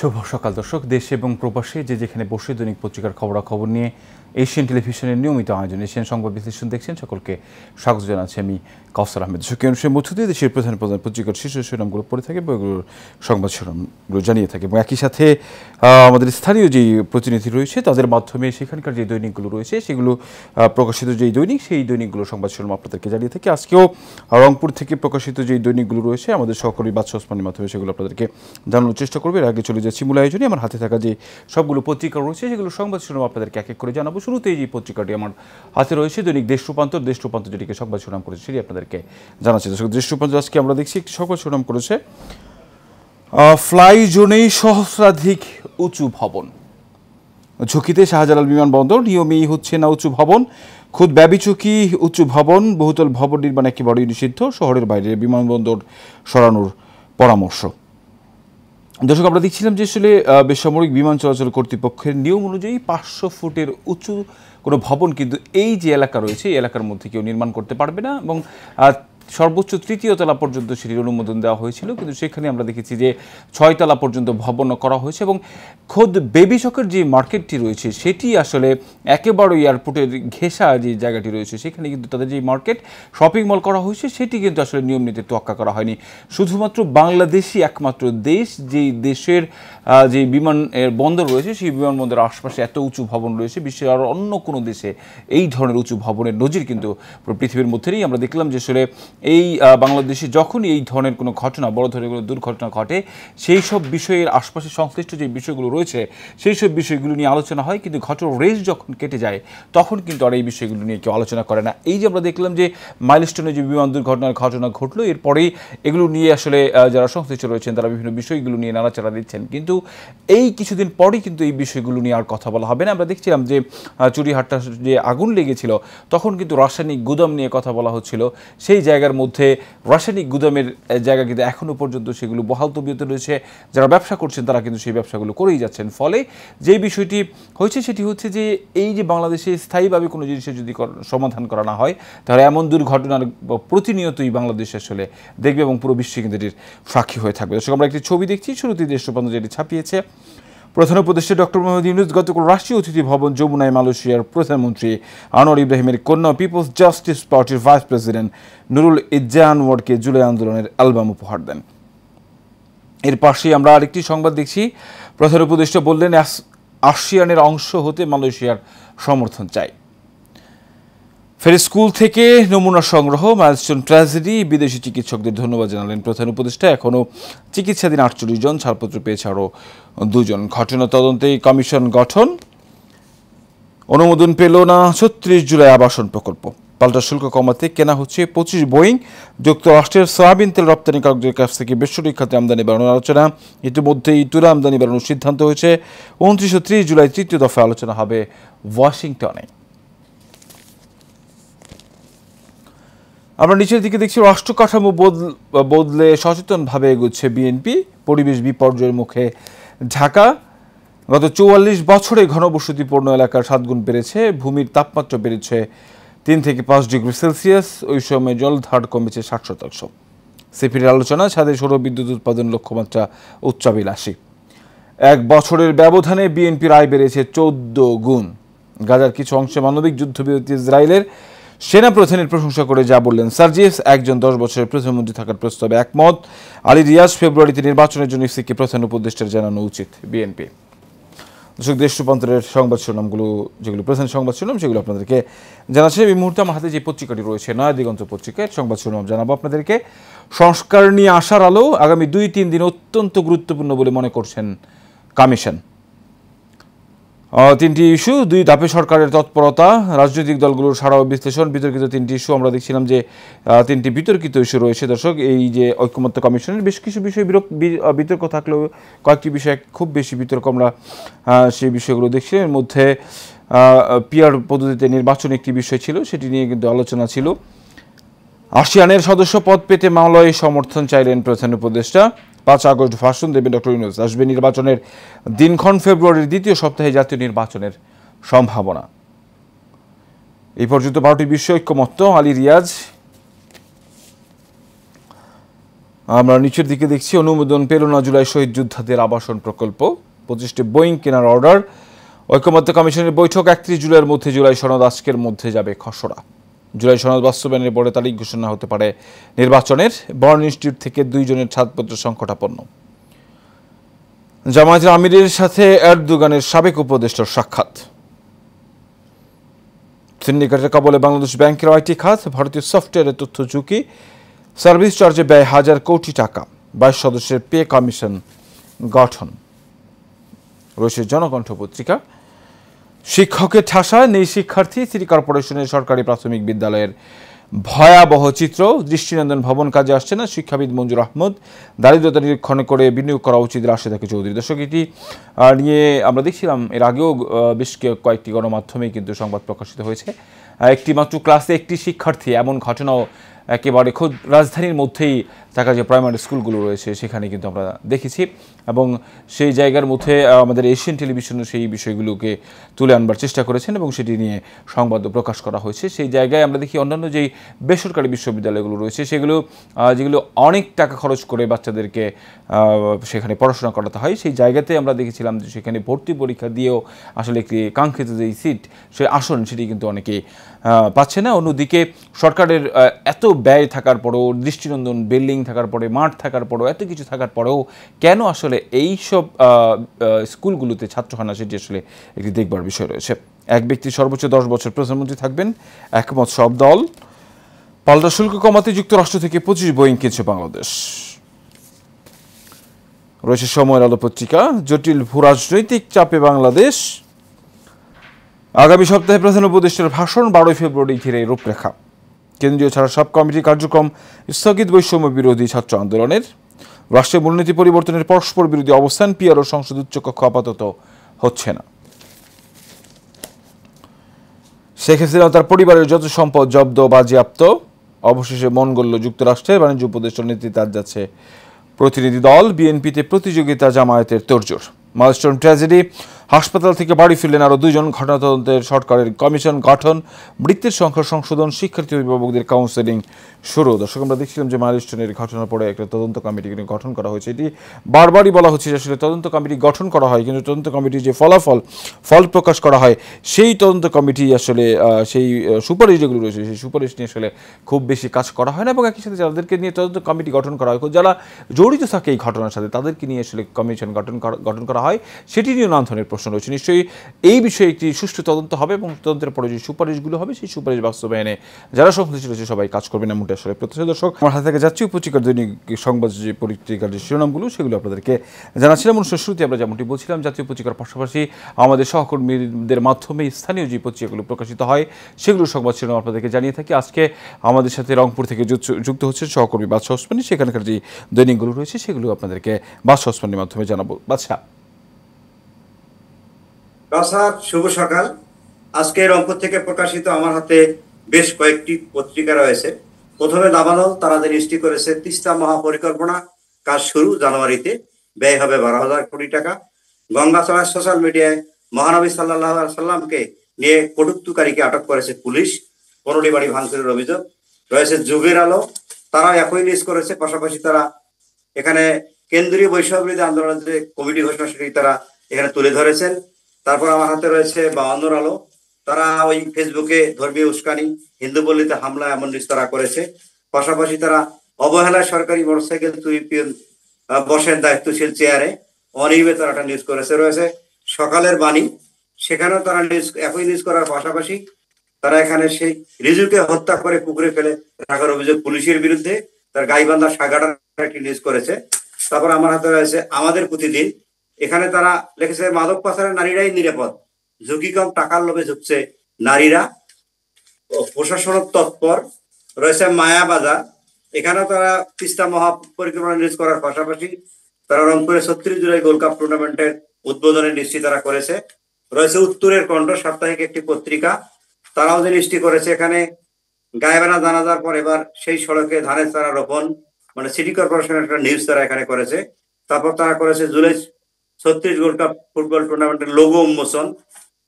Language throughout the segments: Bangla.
শুভ সকাল দর্শক, দেশে এবং প্রবাসে যে যেখানে বসে দৈনিক পত্রিকার খবরাখবর নিয়ে এশিয়ান টেলিভিশনের নিয়মিত আয়োজন এশিয়ান সংবাদ বিশ্লেষণ দেখছেন, সকলকে স্বাগত জানাচ্ছি আমি কাউসার আহমেদ। দর্শক, অনুষ্ঠানের মধ্য দিয়ে দেশের প্রধান প্রধান পত্রিকার শীর্ষ শিরোনামগুলো পড়ে থাকে এবং এগুলোর সংবাদ শিরোনামগুলো জানিয়ে থাকে এবং একই সাথে আমাদের স্থানীয় যেই প্রতিনিধি রয়েছে তাদের মাধ্যমে সেখানকার যে দৈনিকগুলো রয়েছে সেগুলো প্রকাশিত যেই দৈনিক সেই দৈনিকগুলো সংবাদ শিরোনাম আপনাদেরকে জানিয়ে থাকে। আজকেও রংপুর থেকে প্রকাশিত যেই দৈনিকগুলো রয়েছে আমাদের সহকর্মী বাদশা ওসমানের মাধ্যমে সেগুলো আপনাদেরকে জানানোর চেষ্টা করবে। এর আগে চলে যাচ্ছি মূল আয়োজনে। আমার হাতে থাকা যে সবগুলো পত্রিকা রয়েছে সেগুলো সংবাদ শিরোনাম আপনাদেরকে এক এক করে জানাবো। শুরুতেই যে পত্রিকাটি আমার হাতে রয়েছে দৈনিক দেশ রূপান্তর যেটিকে সংবাদ শিরোনাম করেছে সেটি আপনাদেরকে জানাচ্ছি। দেশ রূপান্তর আজকে আমরা দেখছি একটি সংবাদ শিরোনাম করেছে ফ্লাই জোনেই সহস্রাধিক উঁচু ভবন, ঝুঁকিতে শাহজালাল বিমানবন্দর, নিয়মেই হচ্ছে না উঁচু ভবন, খুদ ব্যবিচুকি উঁচু ভবন, বহুতল ভবন নির্মাণ একেবারেই নিষিদ্ধ, শহরের বাইরে বিমানবন্দর সরানোর পরামর্শ। দর্শক, আমরা দেখছিলাম যে আসলে বেসামরিক বিমান চলাচল কর্তৃপক্ষের নিয়ম অনুযায়ী 500 ফুটের উঁচু কোনো ভবন কিন্তু এই যে এলাকা রয়েছে এই এলাকার মধ্যে কেউ নির্মাণ করতে পারবে না এবং সর্বোচ্চ 3য় তলা পর্যন্ত সেটির অনুমোদন দেওয়া হয়েছিল, কিন্তু সেখানে আমরা দেখেছি যে 6 তলা পর্যন্ত ভবন করা হয়েছে এবং খোদ বেবি চকের যে মার্কেটটি রয়েছে সেটি আসলে একেবারে এয়ারপোর্টের ঘেঁষা যে জায়গাটি রয়েছে সেখানে কিন্তু তাদের যে মার্কেট শপিং মল করা হয়েছে সেটি কিন্তু আসলে নিয়ম নীতি তোয়াক্কা করা হয়নি। শুধুমাত্র বাংলাদেশই একমাত্র দেশ যেই দেশের যে বিমান বন্দর রয়েছে সেই বিমানবন্দরের আশপাশে এত উঁচু ভবন রয়েছে। বিশ্বের আর অন্য কোনো দেশে এই ধরনের উঁচু ভবনের নজির কিন্তু পৃথিবীর মধ্যে নেই। আমরা দেখলাম যে আসলে এই বাংলাদেশে যখনই এই ধরনের কোনো ঘটনা, বড় ধরনের কোনো দুর্ঘটনা ঘটে, সেই সব বিষয়ের আশপাশে সংশ্লিষ্ট যে বিষয়গুলো রয়েছে সেই সব বিষয়গুলো নিয়ে আলোচনা হয়, কিন্তু ঘটনার রেস যখন কেটে যায় তখন কিন্তু আর এই বিষয়গুলো নিয়ে কেউ আলোচনা করে না। এই যে আমরা দেখলাম যে মাইলস্টোনে যে বিমান দুর্ঘটনার ঘটনা ঘটলো, এরপরেই এগুলো নিয়ে আসলে যারা সংশ্লিষ্ট রয়েছেন তারা বিভিন্ন বিষয়গুলো নিয়ে নাড়াচাড়া দিচ্ছেন, কিন্তু এই কিছুদিন পরেই কিন্তু এই বিষয়গুলো নিয়ে আর কথা বলা হবে না। আমরা দেখছিলাম যে চুরিহাট্টা যে আগুন লেগেছিল তখন কিন্তু রাসায়নিক গুদাম নিয়ে কথা বলা হচ্ছিল, সেই জায়গার মধ্যে রাসায়নিক গুদামের জায়গা কিন্তু এখনও পর্যন্ত সেগুলো বহাল তবিয়তে রয়েছে। যারা ব্যবসা করছেন তারা কিন্তু সেই ব্যবসাগুলো করেই যাচ্ছেন। ফলে যে বিষয়টি হয়েছে সেটি হচ্ছে যে এই যে বাংলাদেশে স্থায়ীভাবে কোনো জিনিসের যদি সমাধান করা না হয় তাহলে এমন দুর্ঘটনার প্রতিনিয়তই বাংলাদেশ আসলে দেখবে এবং পুরো বিশ্বে কিন্তু এটির সাক্ষী হয়ে থাকবে। দর্শক, আমরা একটি ছবি দেখছি শুরুতেই দেশ রূপান্তর যেটি ছাপিয়েছে। প্রধান উপদেষ্টা ডক্টর মোহাম্মদ ইউনূস গতকাল রাষ্ট্রীয় অতিথি ভবন যমুনায় মালয়েশিয়ার প্রধানমন্ত্রী আনোয়ার ইব্রাহিমের কন্যা পিপলস জাস্টিস পার্টির ভাইস প্রেসিডেন্ট নুরুল ইজ্জা আনোয়ারকে জুলাই আন্দোলনের অ্যালবাম উপহার দেন। এর পাশেই আমরা আরেকটি সংবাদ দেখছি। প্রধান উপদেষ্টা বললেন আসিয়ানের অংশ হতে মালয়েশিয়ার সমর্থন চাই। ফের স্কুল থেকে নমুনা সংগ্রহ, মাইলস্টোন ট্র্যাজেডি, বিদেশি চিকিৎসকদের ধন্যবাদ জানালেন প্রধান উপদেষ্টা। এখনও চিকিৎসাধীন 48 জন, ছাড়পত্র পেয়েছে আরও 2 জন। ঘটনা তদন্তে কমিশন গঠন, অনুমোদন পেল না 36 জুলাই আবাসন প্রকল্প। পাল্টা শুল্ক কমাতে কেনা হচ্ছে 25 বোয়িং। যুক্তরাষ্ট্রের সয়াবিন তেল রপ্তানিকারকদের কাছ থেকে বেসরকারি খাতে আমদানি বাড়ানোর আলোচনা। ইতিমধ্যেই তুলা আমদানি বাড়ানোর সিদ্ধান্ত হয়েছে। 29 ও 30 জুলাই 3য় দফা আলোচনা হবে ওয়াশিংটনে। আমরা নিচের দিকে দেখছি রাষ্ট্র কাঠামো বদলে সচেতনভাবে এগোচ্ছে বিএনপি, পরিবেশ বিপর্যয়ের মুখে ঢাকা। গত 44 বছরে ঘনবসতিপূর্ণ এলাকার 7 গুণ বেড়েছে, ভূমির তাপমাত্রা বেড়েছে 3 থেকে 5 ডিগ্রি সেলসিয়াস, ওই সময় জলধার কমেছে 60%। সিপির আলোচনা, ছাদে সৌর বিদ্যুৎ উৎপাদন লক্ষ্যমাত্রা উচ্চাভিলাষী। 1 বছরের ব্যবধানে বিএনপির আয় বেড়েছে 14 গুণ। গাজার কিছু অংশে মানবিক যুদ্ধবিরতি ইসরায়েলের। সেনা প্রধানের প্রশংসা করে যা বললেন সার্জিস, একজন 10 বছরের প্রধানমন্ত্রী থাকার প্রস্তাবে একমত। আলী রিয়াজ, ফেব্রুয়ারিতে নির্বাচনের জন্য ইসিকে প্রধান উপদেষ্টার জানানো উচিত বিএনপি। দর্শক, দেশ রূপান্তরের সংবাদ শিরোনামগুলো যেগুলো প্রধান সংবাদ শিরোনাম সেগুলো আপনাদেরকে জানাচ্ছে। এই মুহূর্তে আমার হাতে যে পত্রিকাটি রয়েছে নয়া দিগন্ত পত্রিকার সংবাদ শিরোনাম জানাবো আপনাদেরকে। সংস্কার নিয়ে আসার আলো, আগামী 2-3 দিন অত্যন্ত গুরুত্বপূর্ণ বলে মনে করছেন কমিশন। 3টি ইস্যু, 2 ধাপে সরকারের তৎপরতা, রাজনৈতিক দলগুলোর সাড়া ও বিশ্লেষণ, বিতর্কিত 3টি ইস্যু। আমরা দেখছিলাম যে 3টি বিতর্কিত ইস্যু রয়েছে। দর্শক, এই যে ঐকমত্য কমিশনের বেশ কিছু বিষয় বিতর্ক থাকলেও কয়েকটি বিষয়ে খুব বেশি বিতর্ক আমরা সেই বিষয়গুলো দেখছি। এর মধ্যে পিআর পদ্ধতিতে নির্বাচন একটি বিষয় ছিল, সেটি নিয়ে কিন্তু আলোচনা ছিল। আসিয়ানের সদস্য পদ পেতে মালয়ে সমর্থন চাইলেন প্রধান উপদেষ্টা। 5 আগস্ট ভাষণ দেবেন ডক্টর ইউনূস। আসবে নির্বাচনের দিনক্ষণ ফেব্রুয়ারির 2য় সপ্তাহে জাতীয় নির্বাচনের সম্ভাবনা। এই পর্যন্ত 12টি বিষয় ঐক্যমত্য। আলী রিয়াজ আমরা নিচের দিকে দেখছি অনুমোদন পেল না জুলাই শহীদ যোদ্ধাদের আবাসন প্রকল্প, 25টি বোয়িং কেনার অর্ডার। ঐকমত্য কমিশনের বৈঠক 31 জুলাইয়ের মধ্যে, জুলাই সনদ আজকের মধ্যে যাবে খসড়া। জুলাই সনদ বাস্তবায়নের পরে তারিখ ঘোষণা হতে পারে নির্বাচনের। বর্ন ইনস্টিটিউট থেকে 2 জনের ছাড়পত্র সংকটাপন্ন। জামায়াতের আমিরের সাথে এরদোগানের সাবেক উপদেষ্টার সাক্ষাৎ। সিন্ডিকেটের কবলে বাংলাদেশ ব্যাংকের আইটি খাত, ভারতীয় সফটওয়্যারের তথ্য ঝুঁকি, সার্ভিস চার্জে ব্যয় 1000 কোটি টাকা, 22 সদস্যের পে কমিশন গঠন। রয়েছে জনকণ্ঠ পত্রিকা। শিক্ষকের ঠাসায় নেই শিক্ষার্থী, সিটি কর্পোরেশনের সরকারি প্রাথমিক বিদ্যালয়ের ভয়াবহ চিত্র। দৃষ্টিনন্দন ভবন কাজে আসছে না, শিক্ষাবিদ মঞ্জুর আহমদ। দারিদ্রতা নিরীক্ষণ করে বিনিয়োগ করা উচিত রাশেদা চৌধুরী। দর্শক, এটি নিয়ে আমরা দেখছিলাম এর আগেও বেশ কয়েকটি গণমাধ্যমেই কিন্তু সংবাদ প্রকাশিত হয়েছে। একটি মাত্র ক্লাসে একটি শিক্ষার্থী, এমন ঘটনাও একেবারে খোদ রাজধানীর মধ্যেই থাকা যে প্রাইমারি স্কুলগুলো রয়েছে সেখানে কিন্তু আমরা দেখেছি, এবং সেই জায়গার মধ্যে আমাদের এশিয়ান টেলিভিশনও সেই বিষয়গুলোকে তুলে আনবার চেষ্টা করেছেন এবং সেটি নিয়ে সংবাদও প্রকাশ করা হয়েছে। সেই জায়গায় আমরা দেখি অন্যান্য যেই বেসরকারি বিশ্ববিদ্যালয়গুলো রয়েছে সেগুলো যেগুলো অনেক টাকা খরচ করে বাচ্চাদেরকে সেখানে পড়াশোনা করাতে হয়, সেই জায়গাতে আমরা দেখেছিলাম যে সেখানে ভর্তি পরীক্ষা দিয়েও আসলে একটি কাঙ্ক্ষিত যেই সিট, সেই আসন, সেটি কিন্তু অনেকে পাচ্ছে না। অন্যদিকে সরকারের এত ব্যয় থাকার পরেও, দৃষ্টিনন্দন বিল্ডিং থাকার পরে, মাঠ থাকার পরেও, এত কিছু থাকার পরেও কেন আসলে এইসব স্কুলগুলোতে ছাত্রখানা, সেটি আসলে একটি দেখবার বিষয় রয়েছে। এক ব্যক্তি সর্বোচ্চ 10 বছর প্রধানমন্ত্রী থাকবেন, একমত সব দল। পাল্টা শুল্ক কমাতে যুক্তরাষ্ট্র থেকে 25 বোয়িং কিনছে বাংলাদেশ। রয়েছে সময়ের আলো পত্রিকা। জটিল ভূরাজনৈতিক চাপে বাংলাদেশ, আগামী সপ্তাহে প্রধান উপদেষ্টার ভাষণ, 12 ফেব্রুয়ারি ঘিরে রূপরেখা। কেন্দ্রীয় ছাড়া সব কমিটি কার্যক্রম স্থগিত, বৈষম্য বিরোধী ছাত্র আন্দোলনের। রাষ্ট্রের মূলনীতি পরিবর্তনের পরস্পর বিরোধী অবস্থান, পিআরও সংসদ উচ্চকক্ষ আপাতত হচ্ছে না। শেখ হাসিনা তার পরিবারের যত সম্পদ জব্দ বাজেয়াপ্ত, অবশেষে মন গড়ল যুক্তরাষ্ট্রের। বাণিজ্য উপদেষ্টার নেতৃত্বে আজ যাচ্ছে প্রতিনিধি দল। বিএনপিতে প্রতিযোগিতা, জামায়াতের তোড়জোড়। মাইলস্টোন ট্র্যাজেডি, হাসপাতাল থেকে বাড়ি ফিরলেন আরও 2 জন। ঘটনা তদন্তের সরকারের কমিশন গঠন, মৃত্যুর সংখ্যা সংশোধন, শিক্ষার্থী অভিভাবকদের কাউন্সেলিং শুরু। দর্শক, আমরা দেখছিলাম যে মাইলস্টোনের ঘটনার পরে একটা তদন্ত কমিটি গঠন করা হয়েছে। এটি বারবারই বলা হচ্ছে যে আসলে তদন্ত কমিটি গঠন করা হয়, কিন্তু তদন্ত কমিটির যে ফল প্রকাশ করা হয়, সেই তদন্ত কমিটি আসলে সেই সুপারিশ যেগুলো রয়েছে সেই সুপারিশ নিয়ে আসলে খুব বেশি কাজ করা হয় না, এবং একই সাথে যাদেরকে নিয়ে তদন্ত কমিটি গঠন করা হয়, যারা জড়িত থাকে এই ঘটনার সাথে, তাদেরকে নিয়ে আসলে কমিশন গঠন করা হয়, সেটি নিয়ে নানা ধরনের প্রশ্ন রয়েছে। নিশ্চয়ই এই বিষয়ে একটি সুষ্ঠু তদন্ত হবে, এবং তদন্তের পরে যে সুপারিশগুলো হবে সেই সুপারিশ বাস্তবায়নে যারা সংশ্লিষ্ট রয়েছে সবাই কাজ করবেন, এমনটা আসলে প্রত্যাশা। দর্শক, আমার হাতে থেকে জাতীয় পত্রিকার দৈনিক সংবাদ যে পত্রিকার যে শিরোনামগুলো সেগুলো আপনাদেরকে জানাচ্ছিলাম। অনুষ্ঠানের শুরুতে আমরা যেমনটি বলছিলাম, জাতীয় পত্রিকার পাশাপাশি আমাদের সহকর্মীদের মাধ্যমে স্থানীয় যে পত্রিকাগুলো প্রকাশিত হয় সেগুলো সংবাদ শিরোনাম আপনাদেরকে জানিয়ে থাকি। আজকে আমাদের সাথে রংপুর থেকে যুক্ত হচ্ছে সহকর্মী বাদশা ওসমানী। সেখানকার যে দৈনিকগুলো রয়েছে সেগুলো আপনাদেরকে বাদশা ওসমানীর মাধ্যমে জানাবো। বাদশা। শুভ সকাল। আজকে রংপুর থেকে প্রকাশিত আমার হাতে বেশ কয়েকটি পত্রিকা রয়েছে। প্রথমে দাবানল, তারা দৃষ্টি করেছে তিস্তা মহাপরিকল্পনা কাজ শুরু জানুয়ারিতে, ব্যয় হবে 12,000 কোটি টাকা। গঙ্গাচড়া সোশ্যাল মিডিয়ায় মহানবী সাল্লাল্লাহু আলাইহি সাল্লামকে নিয়ে কটূক্তিকারীকে আটক করেছে পুলিশ, 15টি বাড়ি ভাঙচুরের অভিযোগ। রয়েছে যুগের আলো, তারা একই নিউজ করেছে, পাশাপাশি তারা এখানে কেন্দ্রীয় বৈষম্য বিরোধী আন্দোলনের যে কমিটি ঘোষণা সেটি তারা এখানে তুলে ধরেছেন। তারপর আমার হাতে রয়েছে 52 আলো, তারা ওই ফেসবুকে ধর্মীয় উস্কানি, হিন্দু পল্লীতে হামলা, এমন নিউজ তারা করেছে। পাশাপাশি তারা অবহেলায় সরকারি মোটরসাইকেল চুরি বসেন দায়িত্বশীল চেয়ারে, অনিয়মে তারা একটা নিউজ করেছে। রয়েছে সকালের বাণী, সেখানেও তারা একই নিউজ করার পাশাপাশি তারা এখানে সেই রিজুকে হত্যা করে পুকুরে ফেলে রাখার অভিযোগ পুলিশের বিরুদ্ধে, তার গাইবান্ধা সাগাটার একটি নিউজ করেছে। তারপর আমার হাতে রয়েছে আমাদের প্রতিদিন, এখানে তারা লিখেছে মাদক পাচারের নারীরাই নিরাপদ, ঝুঁকি কম, টাকার লোভে ঝুঁকছে নারীরা, প্রশাসন তৎপর। রয়েছে মায়া বাজার, এখানেও তারা তিস্তা মহাপরিকল্পনা নিউজ করার পাশাপাশি তারা রংপুরে 36 জুলাই গোল্ড কাপ টুর্নামেন্টের উদ্বোধনে নিশ্চিত তারা করেছে। রয়েছে উত্তরের কণ্ঠ, সাপ্তাহিক একটি পত্রিকা, তারাও জিনিসটি করেছে। এখানে গায়েবানা জানাজার পর এবার সেই সড়কে ধানের চারা রোপণ, মানে সিটি কর্পোরেশনের একটা নিউজ তারা এখানে করেছে। তারপর তারা করেছে জুলাই 36 গোল্ড কাপ ফুটবল টুর্নামেন্টের লোগো উন্মোচন।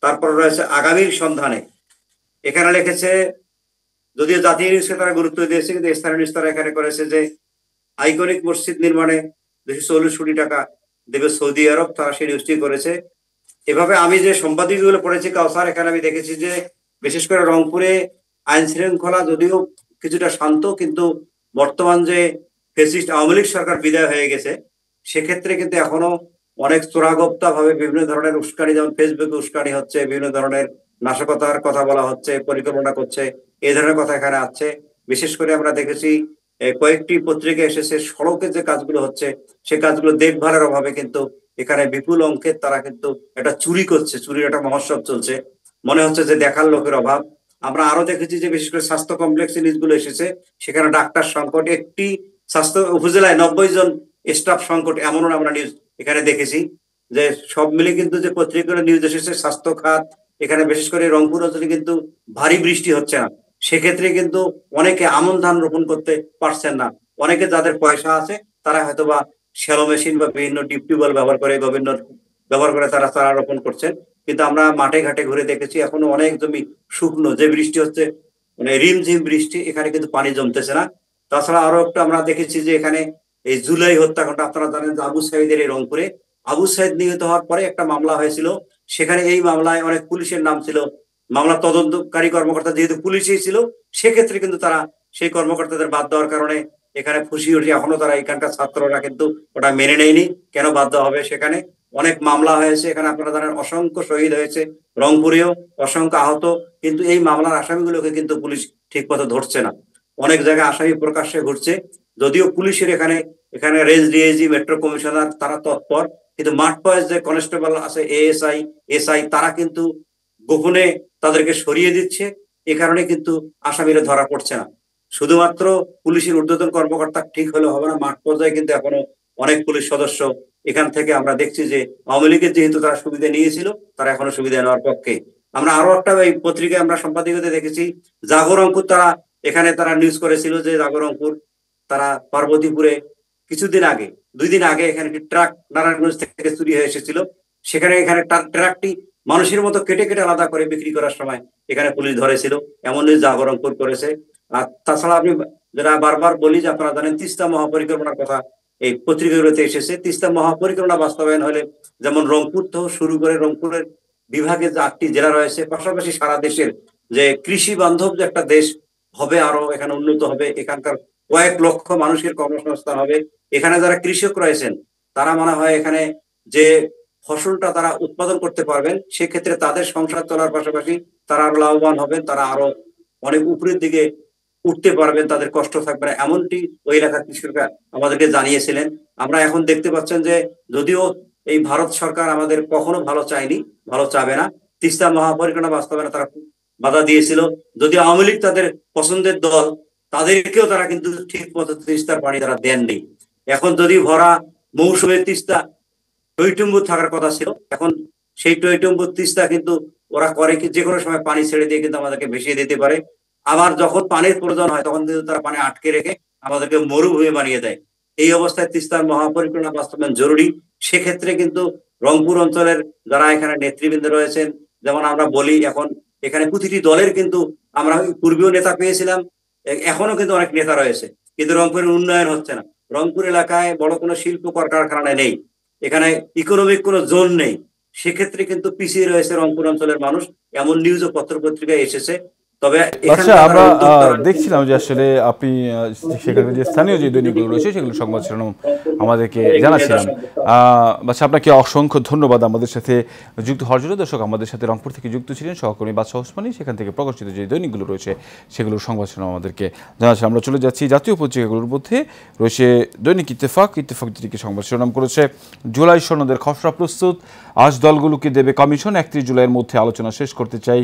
তারপর রয়েছে আগামীর সন্ধানে, এখানে লিখেছে, যদিও জাতীয় নিউজকে তারা গুরুত্ব দিয়েছে কিন্তু স্থানীয় নিউজ তারা এখানে করেছে যে আইকনিক মসজিদ নির্মাণে 240 কোটি টাকা দেবে সৌদি আরব, তারা সেই নিউজটি করেছে। এভাবে আমি যে সম্পাদিকগুলো পড়েছি কাউসার, এখানে আমি দেখেছি যে বিশেষ করে রংপুরে আইন শৃঙ্খলা যদিও কিছুটা শান্ত, কিন্তু বর্তমান যে ফ্যাসিস্ট আওয়ামী লীগ সরকার বিদায় হয়ে গেছে, সেক্ষেত্রে কিন্তু এখনো অনেক চোরাগোপ্তা ভাবে বিভিন্ন ধরনের উস্কানি, যেমন ফেসবুকে উস্কানি হচ্ছে, বিভিন্ন ধরনের নাশকতার কথা বলা হচ্ছে, পরিকল্পনা করছে, এই ধরনের কথা এখানে আছে। বিশেষ করে আমরা দেখেছি কয়েকটি পত্রিকা এসেছে সড়কে যে কাজগুলো হচ্ছে সে কাজগুলো দেখভালের অভাবে কিন্তু এখানে বিপুল অঙ্কের তারা কিন্তু একটা চুরি করছে, চুরির একটা মহোৎসব চলছে। মনে হচ্ছে যে দেখার লোকের অভাব। আমরা আরো দেখেছি যে বিশেষ করে স্বাস্থ্য কমপ্লেক্সে নিউজগুলো এসেছে, সেখানে ডাক্তার সংকট, একটি স্বাস্থ্য উপজেলায় 90 জন স্টাফ সংকট, এমনও আমরা নিউজ এখানে দেখেছি। যে সব মিলে কিন্তু যে পত্রিকাগুলো নিউজ এসেছে স্বাস্থ্য খাত, এখানে বিশেষ করে রংপুর অঞ্চলে কিন্তু ভারী বৃষ্টি হচ্ছে না, সেক্ষেত্রে কিন্তু অনেকে আমন ধান রোপণ করতে পারছেন না। অনেকে যাদের পয়সা আছে তারা হয়তোবা শ্যালো মেশিন বা বিভিন্ন ডিপ টিউবওয়েল ব্যবহার করে, গভীর ব্যবহার করে তারা চারা রোপণ করছেন। কিন্তু আমরা মাঠে ঘাটে ঘুরে দেখেছি এখনো অনেক জমি শুকনো, যে বৃষ্টি হচ্ছে মানে রিমঝিম বৃষ্টি, এখানে কিন্তু পানি জমতেছে না। তাছাড়া আরো একটা আমরা দেখেছি যে এখানে এই জুলাই হত্যাকাণ্ড, আপনারা জানেন যে আবু সাইদের এই রংপুরে আবু সাইদ নিহত হওয়ার পরে একটা মামলা হয়েছিল, সেখানে এই মামলায় অনেক পুলিশের নাম ছিল, মামলা তদন্তকারী কর্মকর্তা যেহেতু পুলিশই ছিল, সেক্ষেত্রে কিন্তু তারা সেই কর্মকর্তাদের বাদ দেওয়ার কারণে এখানে খুশি উঠি, এখনো তারা এখানকার ছাত্ররা কিন্তু ওটা মেনে নেয়নি, কেন বাদ দেওয়া হবে। সেখানে অনেক মামলা হয়েছে, এখানে আপনারা জানেন অসংখ্য শহীদ হয়েছে রংপুরেও, অসংখ্য আহত, কিন্তু এই মামলার আসামিগুলোকে কিন্তু পুলিশ ঠিক মতো ধরছে না। অনেক জায়গায় আসামি প্রকাশ্যে ঘুরছে, যদিও পুলিশের এখানে এখানে রেঞ্জ ডিআইজি, মেট্রো কমিশনার তারা তৎপর, কিন্তু মাঠ পয়েন্ট যে কনস্টেবল আছে, এএসআই, এসআই, তারা কিন্তু গোপনে তাদেরকে সরিয়ে দিচ্ছে। এ কারণে কিন্তু আসামিরা ধরা পড়ছে না। শুধুমাত্র পুলিশের ঊর্ধ্বতন কর্মকর্তা ঠিক হলে হবে না, মাঠ পর্যায়ে কিন্তু এখনো অনেক পুলিশ সদস্য এখান থেকে আমরা দেখছি যে আওয়ামী লীগের যেহেতু তারা সুবিধা নিয়েছিল, তারা এখনো সুবিধা নেওয়ার পক্ষে। আমরা আরো একটা এই পত্রিকায় আমরা সম্পাদকীয়তে দেখেছি জাগর অঙ্কুর, তারা এখানে তারা নিউজ করেছিল যে জাগর অঙ্কুর তারা পার্বতীপুরে কিছুদিন আগে, 2 দিন আগে এখানে একটি ট্রাক নারায়ণগঞ্জ থেকে চুরি হয়ে এসেছিল, সেখানে এখানে ট্রাকটি মানুষের মতো কেটে কেটে আলাদা করে বিক্রি করার সময় এখানে পুলিশ ধরেছিল, এমন নিউজ জাগর অঙ্কুর করেছে। আর তাছাড়া আমি যেটা বারবার বলি যে আপনারা জানেন তিস্তা মহাপরিকল্পনার কথা এই পত্রিকাগুলোতে এসেছে। তিস্তা মহাপরিকল্পনা বাস্তবায়ন হলে যেমন রংপুর থেকে শুরু করে রংপুরের বিভাগে যে 8টি জেলা রয়েছে, পাশাপাশি সারা দেশের যে কৃষি বান্ধব যে একটা দেশ হবে, আরো এখানে উন্নত হবে, এখানকার কয়েক লক্ষ মানুষের কর্মসংস্থান হবে। এখানে যারা কৃষক রয়েছেন তারা মনে হয় এখানে যে ফসলটা তারা উৎপাদন করতে পারবেন, সেক্ষেত্রে তাদের সংসার চলার পাশাপাশি তারা আরো লাভবান হবেন, তারা আরো অনেক উপরের দিকে উঠতে পারবেন, তাদের কষ্ট থাকবে না, এমনটি ওই এলাকার কৃষকরা আমাদেরকে জানিয়েছিলেন। আমরা এখন দেখতে পাচ্ছেন যে যদিও এই ভারত সরকার আমাদের কখনো ভালো চায়নি, ভালো চাবে না, তিস্তা মহাপরিকল্পনা বাস্তবায়নে তারা বাধা দিয়েছিল, যদিও আওয়ামী লীগ তাদের পছন্দের দল, তাদেরকেও তারা কিন্তু ঠিক মতো তিস্তার পানি তারা দেননি। এখন যদি ভরা মৌসুমে তিস্তা টইটুম্বুর থাকার কথা ছিল, এখন সেই টইটুম্বুর তিস্তা কিন্তু ওরা করে কি যে কোনো সময় পানি ছেড়ে দিয়ে কিন্তু আমাদেরকে ভেসিয়ে দিতে পারে। আবার যখন পানির প্রয়োজন হয় তখন কিন্তু তারা পানি আটকে রেখে আমাদেরকে মরুভূমি বানিয়ে দেয়। এই অবস্থায় তিস্তার মহাপরিকল্পনা বাস্তবায়ন জরুরি। সেক্ষেত্রে কিন্তু রংপুর অঞ্চলের যারা এখানে নেতৃবৃন্দ রয়েছেন, যেমন আমরা বলি এখন এখানে প্রতিটি দলের কিন্তু আমরা পূর্বেও নেতা পেয়েছিলাম, এখনো কিন্তু অনেক নেতা রয়েছে, কিন্তু রংপুরের উন্নয়ন হচ্ছে না। রংপুর এলাকায় বড় কোনো শিল্প কলকারখানা নেই, এখানে ইকোনমিক কোনো জোন নেই, সেক্ষেত্রে কিন্তু পিছিয়ে রয়েছে রংপুর অঞ্চলের মানুষ, এমন নিউজও পত্র পত্রিকায় এসেছে। তবে আচ্ছা, আমরা দেখছিলাম যে আসলে আপনি সেখানে যে স্থানীয় যে দৈনিকগুলো রয়েছে সেগুলো সংবাদ শিরোনাম আমাদেরকে জানাচ্ছিলাম। আচ্ছা, আপনাকে অসংখ্য ধন্যবাদ আমাদের সাথে যুক্ত হওয়ার জন্য। দর্শক, আমাদের সাথে রংপুর থেকে যুক্ত ছিলেন সহকর্মী বাদশা ওসমানী, সেখান থেকে প্রকাশিত যে দৈনিকগুলো রয়েছে সেগুলোর সংবাদ শিরোনাম আমাদেরকে জানাচ্ছিলাম। আমরা চলে যাচ্ছি জাতীয় পত্রিকাগুলোর মধ্যে রয়েছে দৈনিক ইত্তেফাক। ইত্তেফাক যেটিকে সংবাদ শিরোনাম করেছে জুলাই সনদের খসড়া প্রস্তুত, আজ দলগুলোকে দেবে কমিশন, 31 জুলাইয়ের মধ্যে আলোচনা শেষ করতে চাই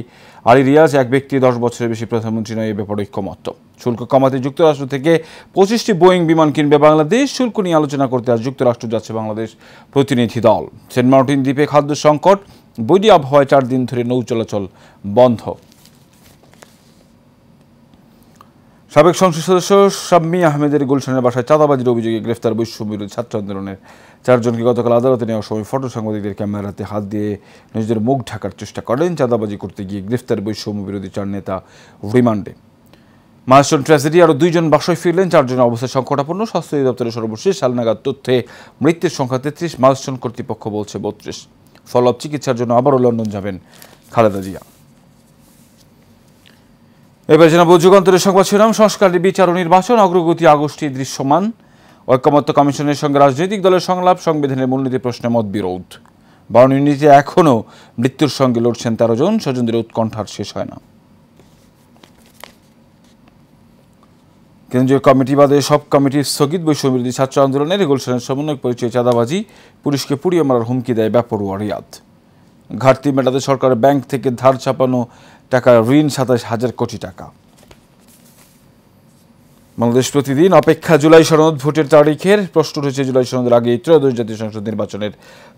আলী রিয়াজ। এক ব্যক্তি 10 বছরের বেশি প্রধানমন্ত্রী নয়, এ ব্যাপারে ঐক্যমত্য। শুল্ক কমাতে যুক্তরাষ্ট্র থেকে 25টি বোয়িং বিমান কিনবে বাংলাদেশ, শুল্ক নিয়ে আলোচনা করতে আজ যুক্তরাষ্ট্র যাচ্ছে বাংলাদেশ প্রতিনিধি দল। সেন্ট মার্টিন দ্বীপে খাদ্য সংকট, বৈরী আবহাওয়ায় 4 দিন ধরে নৌ চলাচল বন্ধ। সাবেক সংসদ সদস্য শাম্মী আহমেদের গুলশানের বাসায় চাঁদাবাজির অভিযোগে গ্রেফতার বৈষম্যবিরোধী ছাত্র আন্দোলনের 4 জনকে গতকাল আদালতে নেওয়ার সময় ফটো সাংবাদিকদের ক্যামেরাতে হাত দিয়ে নিজেদের মুখ ঢাকার চেষ্টা করেন। চাঁদাবাজি করতে গিয়ে গ্রেফতার বৈষম্যবিরোধী 4 নেতা রিমান্ডে। মাইলস্টোন ট্র্যাজেডি, আরও 2 জন বাসায় ফিরলেন, 4 জনের অবস্থা সংকটাপন্ন। স্বাস্থ্য অধিদপ্তরের সর্বশেষ হালনাগাদ তথ্যে মৃত্যুর সংখ্যা 33, মাইলস্টোন কর্তৃপক্ষ বলছে 32। ফলো আপ চিকিৎসার জন্য আবারও লন্ডন যাবেন খালেদা জিয়া। এবার জানাবো যুগান্তরের সংবাদ শিরোনাম। সংস্কার, বিচার ও নির্বাচন অগ্রগতি আগস্টে দৃশ্যমান। ঐকমত্য কমিশনের সঙ্গে রাজনৈতিক দলের সংলাপ, সংবিধানের মূলনীতি প্রশ্নে মতবিরোধ। 52 ইউনিটে এখনও মৃত্যুর সঙ্গে লড়ছেন 13 জন, স্বজনদের উৎকণ্ঠার শেষ হয় না। কেন্দ্রীয় কমিটি বাদে সব কমিটি স্থগিত। বৈষম্যবিরোধী ছাত্র আন্দোলনের গুলশানের সমন্বয়ক পরিচয় চাঁদাবাজি, পুলিশকে পুড়িয়ে মারার হুমকি দেয় বেপরোয়া রিয়াদ। ঘাটতি মেটাতে সরকারের ব্যাংক থেকে ধার চাপানো টাকা, ঋণ 27,000 কোটি টাকা। বাংলাদেশ প্রতিদিন অপেক্ষা জুলাই সনদ ভোটের তারিখের। প্রশ্ন উঠেছে, জুলাই সনদের আগে ত্রয়োদশ জাতীয় সংসদ নির্বাচনের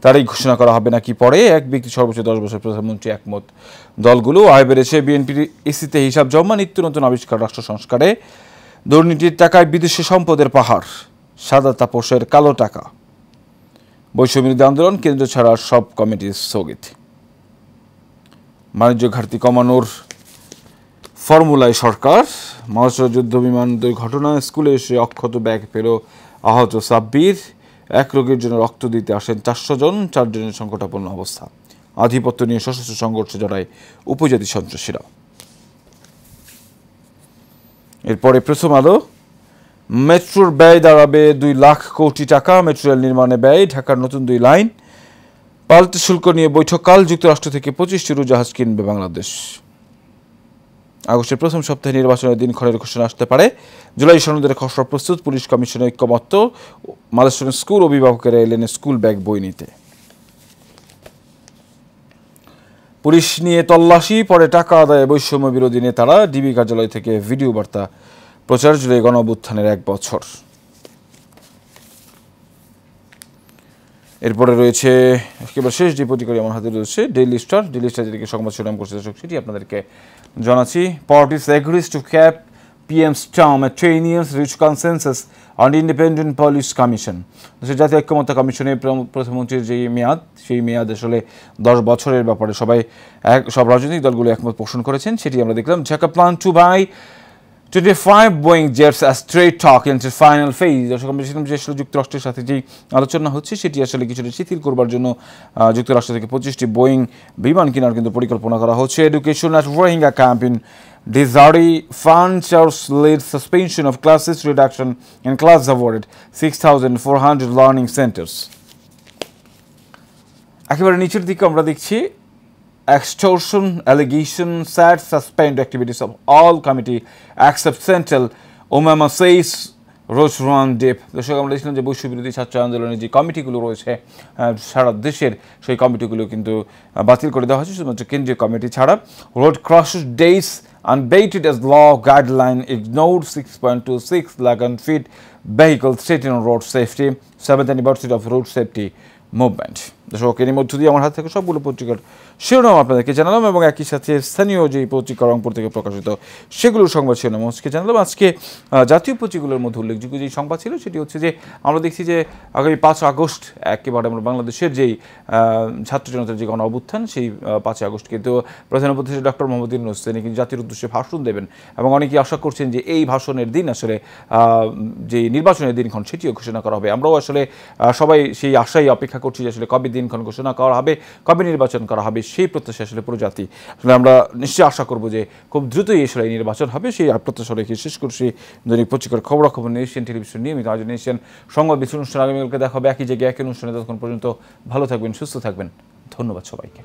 তারিখ ঘোষণা করা হবে নাকি পরে। এক ব্যক্তি সর্বোচ্চ 10 বছর প্রধানমন্ত্রী একমত। দলগুলো আয় বেড়েছে, বিএনপির ইসিতে হিসাব জমা, নিত্য নতুন আবিষ্কার রাষ্ট্র সংস্কারে। দুর্নীতির টাকায় বিদেশি সম্পদের পাহাড়, সাদা তাপসের কালো টাকা। বৈষম্যবিরোধী আন্দোলন, কেন্দ্র ছাড়া সব কমিটি স্থগিত। বাণিজ্য ঘাটতি কমানোর ফর্মুলায় সরকার। মহাসড়ক যুদ্ধ বিমান দুর্ঘটনায় স্কুলে এসে অক্ষত ব্যাগ পেল আহত সাব্বির। এক রোগীর জন্য রক্ত দিতে আসেন 400 জন, 4 জনের সংকটাপন্ন অবস্থা। আধিপত্য নিয়ে সশস্ত্র সংঘর্ষে জড়ায় উপজাতি সন্ত্রাসীরা। এরপরে প্রথম আলো। মেট্রোর ব্যয় দাঁড়াবে 2 লাখ কোটি টাকা। মেট্রো রেল নির্মাণে ব্যয়, ঢাকার নতুন 2 লাইন। পাল্টে শুল্ক নিয়ে বৈঠক কাল। যুক্তরাষ্ট্র থেকে 25টি জাহাজ কিনবে বাংলাদেশ। আগস্টের প্রথম সপ্তাহে নির্বাচনের দিনক্ষণের ঘোষণা আসতে পারে। জুলাই সনদের খসড়া প্রস্তুত, পুলিশ কমিশনের ঐক্যমত্য। মাইলস্টোন স্কুল অভিভাবকেরা এলেন স্কুল ব্যাগ বই নিতে। পুলিশ নিয়ে তল্লাশি, পরে টাকা আদায়ে বৈষম্য বিরোধী নেতারা। ডিবি কার্যালয় থেকে ভিডিও বার্তা প্রচার। জুলাই গণঅভ্যুত্থানের 1 বছর। এরপরে রয়েছে একেবারে শেষ যে পত্রিকাটি আমার হাতে রয়েছে, ডেইলি স্টার। ডেইলি স্টার যেদিকে সংবাদ শিরোনাম করছে দর্শক, সেটি আপনাদেরকে জানাচ্ছি। Parties agrees to cap PM's term at 10 years, reach consensus on independent police commission. দেশের জাতীয় ঐক্যমত্য কমিশনের প্রধানমন্ত্রীর যে মেয়াদ, সেই মেয়াদ আসলে 10 বছরের ব্যাপারে সব রাজনৈতিক দলগুলো একমত পোষণ করেছেন, সেটি আমরা দেখলাম। Dhaka plan to buy 25 Boeing jets as trade talk into final phase। দর্শক, আমরা দেখছিলাম যে আসলে যুক্তরাষ্ট্রের সাথে যেই আলোচনা হচ্ছে, সেটি আসলে কিছুটা শিথিল করবার জন্য যুক্তরাষ্ট্র থেকে 25টি বোয়িং বিমান কেনার কিন্তু পরিকল্পনা করা হচ্ছে। Education at Rohingya camp in Dizari, Fanchars led suspension of classes, reduction in class awarded 6,400 learning centers। একেবারে নিচের দিকে আমরা দেখছি extortion allegation, SAT suspend activities of all committee except Central, Omama says Roshan Dip। দর্শক, আমরা দেখছিলাম যে বৈষম্যবিরোধী ছাত্র আন্দোলনের যে কমিটিগুলো রয়েছে সারা দেশের, সেই কমিটিগুলো কিন্তু বাতিল করে দেওয়া হয়েছে, শুধুমাত্র কেন্দ্রীয় কমিটি ছাড়া। Road crosses days unbaited as law guideline ignored, 6.26 lakh unfit vehicles threaten road safety, 7th anniversary of road safety movement. দর্শক, এর মধ্য দিয়ে আমার হাত থেকে সবগুলো পত্রিকার শিরোনাম আপনাদেরকে জানালাম, এবং একই সাথে স্থানীয় যেই পত্রিকা রংপুর থেকে প্রকাশিত সেগুলোর সংবাদ শিরোনাম আজকে জানালাম। আজকে জাতীয় পত্রিকাগুলোর মধ্যে উল্লেখযোগ্য যেই সংবাদ ছিল, সেটি হচ্ছে যে আমরা দেখছি যে আগামী 5 আগস্ট একেবারে আমরা বাংলাদেশের যেই ছাত্র জনতার যে গণ-অভ্যুত্থান, সেই 5 আগস্ট কিন্তু প্রধান উপদেষ্টা ডক্টর মোহাম্মদ ইউনূস তিনি কিন্তু জাতির উদ্দেশ্যে ভাষণ দেবেন, এবং অনেকেই আশা করছেন যে এই ভাষণের দিন আসলে যে নির্বাচনের দিনক্ষণ সেটিও ঘোষণা করা হবে। আমরাও আসলে সবাই সেই আশাই অপেক্ষা করছি যে আসলে কবে দিনক্ষণ ঘোষণা করা হবে, কবে নির্বাচন করা হবে, সেই প্রত্যাশা আসলে পুরো জাতি আসলে আমরা নিশ্চয়ই আশা করব যে খুব দ্রুতই আসলে এই নির্বাচন হবে। সেই প্রত্যাশা রেখে শেষ করছি দৈনিক পত্রিকার খবরাখবর এশিয়ান টেলিভিশন নিয়মিত আয়োজন এশিয়ান সংবাদ বিশ্লেষণ অনুষ্ঠান। আগামীকালকে দেখা হবে একই জায়গায় একই অনুষ্ঠানে। ততক্ষণ পর্যন্ত ভালো থাকবেন, সুস্থ থাকবেন। ধন্যবাদ সবাইকে।